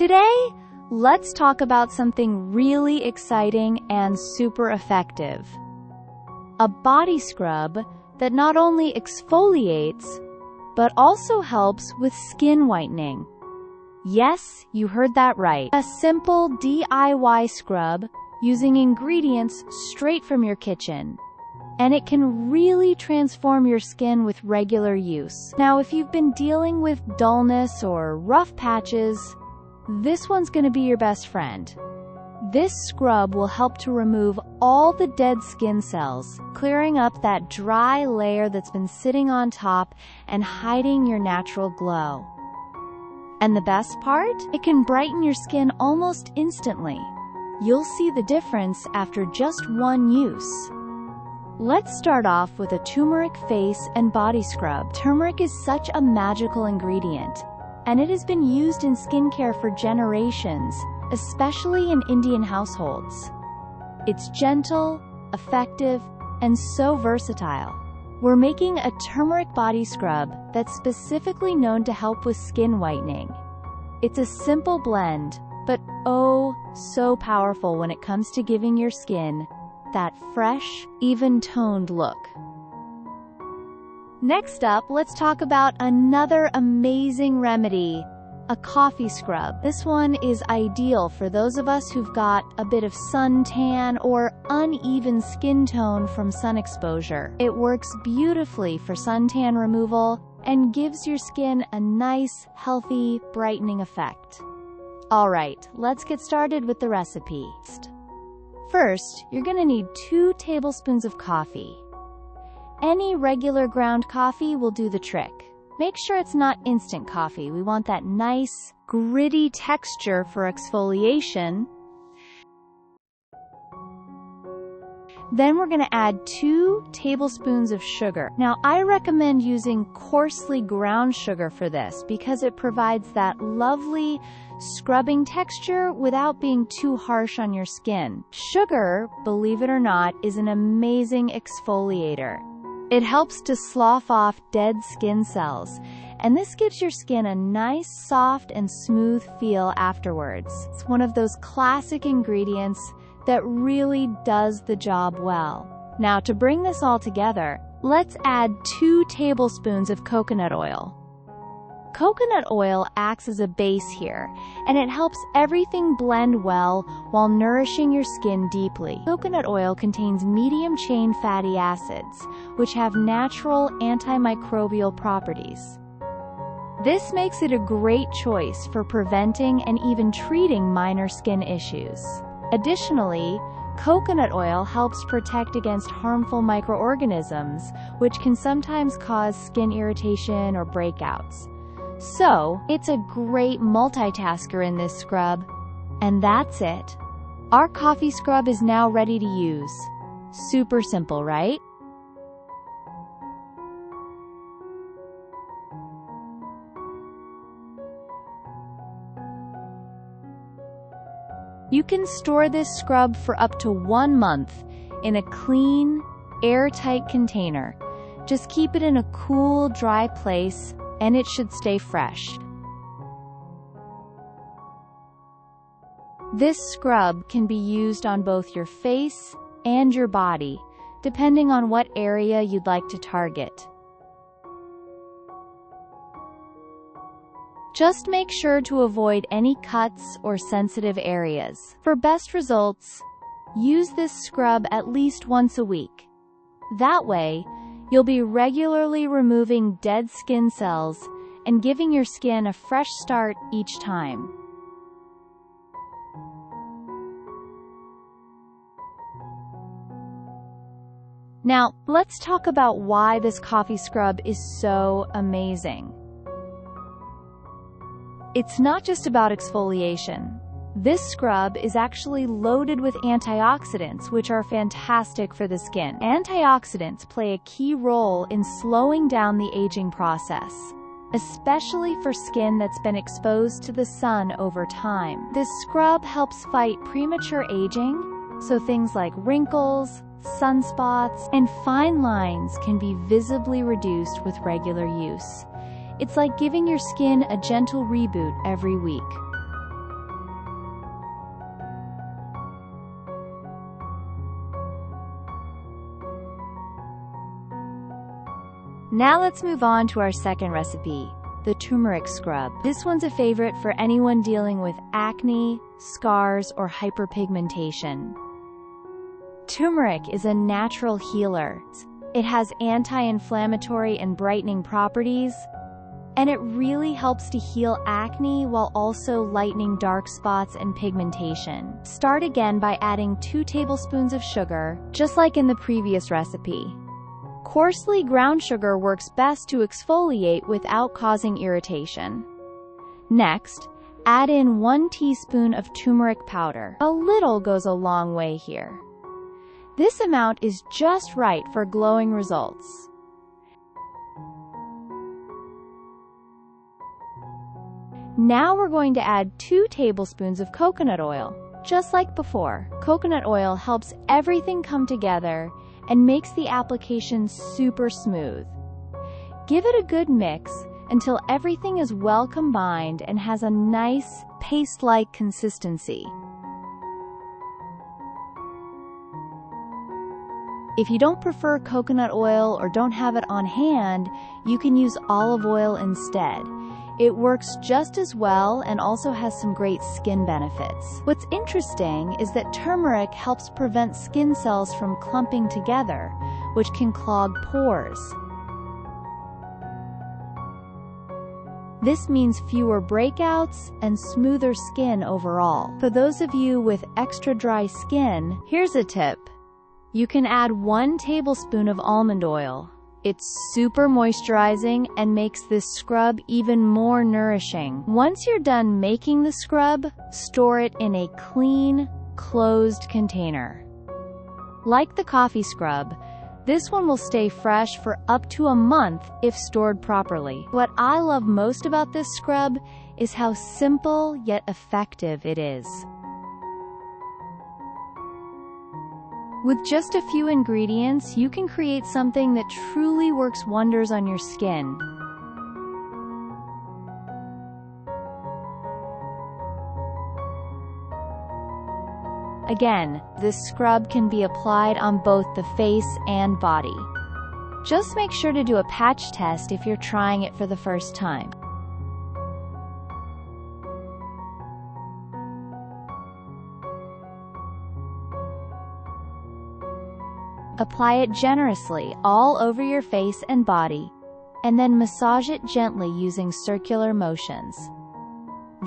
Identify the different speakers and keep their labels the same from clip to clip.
Speaker 1: Today, let's talk about something really exciting and super effective. A body scrub that not only exfoliates, but also helps with skin whitening. Yes, you heard that right. A simple DIY scrub using ingredients straight from your kitchen. And it can really transform your skin with regular use. Now, if you've been dealing with dullness or rough patches, this one's going to be your best friend. This scrub will help to remove all the dead skin cells, clearing up that dry layer that's been sitting on top and hiding your natural glow. And the best part? It can brighten your skin almost instantly. You'll see the difference after just one use. Let's start off with a turmeric face and body scrub. Turmeric is such a magical ingredient, and it has been used in skincare for generations, especially in Indian households. It's gentle, effective, and so versatile. We're making a turmeric body scrub that's specifically known to help with skin whitening. It's a simple blend, but oh, so powerful when it comes to giving your skin that fresh, even-toned look. Next up, let's talk about another amazing remedy, a coffee scrub. This one is ideal for those of us who've got a bit of suntan or uneven skin tone from sun exposure. It works beautifully for suntan removal and gives your skin a nice, healthy, brightening effect. Alright, let's get started with the recipe. First, you're going to need 2 tablespoons of coffee. Any regular ground coffee will do the trick. Make sure it's not instant coffee. We want that nice, gritty texture for exfoliation. Then we're going to add 2 tablespoons of sugar. Now, I recommend using coarsely ground sugar for this because it provides that lovely scrubbing texture without being too harsh on your skin. Sugar, believe it or not, is an amazing exfoliator. It helps to slough off dead skin cells, and this gives your skin a nice, soft, and smooth feel afterwards. It's one of those classic ingredients that really does the job well. Now, to bring this all together, let's add 2 tablespoons of coconut oil. Coconut oil acts as a base here, and it helps everything blend well while nourishing your skin deeply. Coconut oil contains medium-chain fatty acids, which have natural antimicrobial properties. This makes it a great choice for preventing and even treating minor skin issues. Additionally, coconut oil helps protect against harmful microorganisms, which can sometimes cause skin irritation or breakouts. So, it's a great multitasker in this scrub. And that's it. Our coffee scrub is now ready to use. Super simple, right? You can store this scrub for up to 1 month in a clean, airtight container. Just keep it in a cool, dry place, and it should stay fresh. This scrub can be used on both your face and your body, depending on what area you'd like to target. Just make sure to avoid any cuts or sensitive areas. For best results, use this scrub at least once a week. That way, you'll be regularly removing dead skin cells and giving your skin a fresh start each time. Now, let's talk about why this coffee scrub is so amazing. It's not just about exfoliation. This scrub is actually loaded with antioxidants, which are fantastic for the skin. Antioxidants play a key role in slowing down the aging process, especially for skin that's been exposed to the sun over time. This scrub helps fight premature aging, so things like wrinkles, sunspots, and fine lines can be visibly reduced with regular use. It's like giving your skin a gentle reboot every week. Now let's move on to our second recipe, the turmeric scrub. This one's a favorite for anyone dealing with acne, scars, or hyperpigmentation. Turmeric is a natural healer. It has anti-inflammatory and brightening properties, and it really helps to heal acne while also lightening dark spots and pigmentation. Start again by adding 2 tablespoons of sugar, just like in the previous recipe. Coarsely ground sugar works best to exfoliate without causing irritation. Next, add in 1 teaspoon of turmeric powder. A little goes a long way here. This amount is just right for glowing results. Now we're going to add 2 tablespoons of coconut oil. Just like before, coconut oil helps everything come together and makes the application super smooth. Give it a good mix until everything is well combined and has a nice paste-like consistency. If you don't prefer coconut oil or don't have it on hand, you can use olive oil instead. It works just as well and also has some great skin benefits. What's interesting is that turmeric helps prevent skin cells from clumping together, which can clog pores. This means fewer breakouts and smoother skin overall. For those of you with extra dry skin, here's a tip. You can add 1 tablespoon of almond oil. It's super moisturizing and makes this scrub even more nourishing. Once you're done making the scrub, store it in a clean, closed container. Like the coffee scrub, this one will stay fresh for up to a month if stored properly. What I love most about this scrub is how simple yet effective it is. With just a few ingredients, you can create something that truly works wonders on your skin. Again, this scrub can be applied on both the face and body. Just make sure to do a patch test if you're trying it for the first time. Apply it generously all over your face and body, and then massage it gently using circular motions.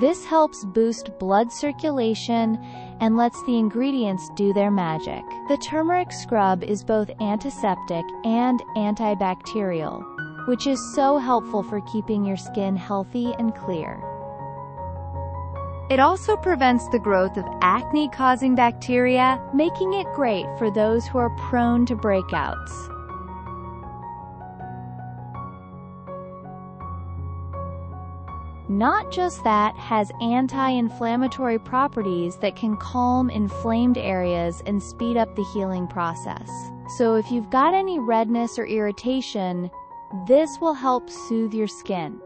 Speaker 1: This helps boost blood circulation and lets the ingredients do their magic. The turmeric scrub is both antiseptic and antibacterial, which is so helpful for keeping your skin healthy and clear. It also prevents the growth of acne-causing bacteria, making it great for those who are prone to breakouts. Not just that, has anti-inflammatory properties that can calm inflamed areas and speed up the healing process. So if you've got any redness or irritation, this will help soothe your skin.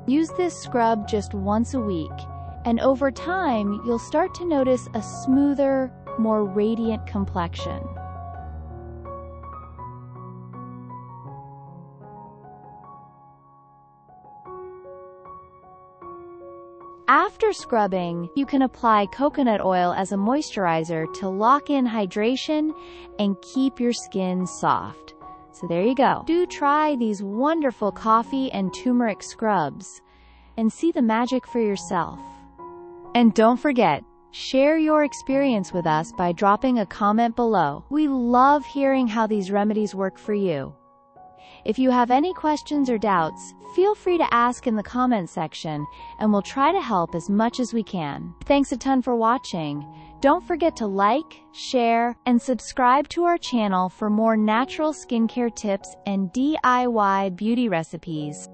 Speaker 1: Use this scrub just once a week, and over time, you'll start to notice a smoother, more radiant complexion. After scrubbing, you can apply coconut oil as a moisturizer to lock in hydration and keep your skin soft. So there you go. Do try these wonderful coffee and turmeric scrubs and see the magic for yourself. And don't forget, share your experience with us by dropping a comment below. We love hearing how these remedies work for you. If you have any questions or doubts, feel free to ask in the comment section, and we'll try to help as much as we can. Thanks a ton for watching. Don't forget to like, share, and subscribe to our channel for more natural skincare tips and DIY beauty recipes.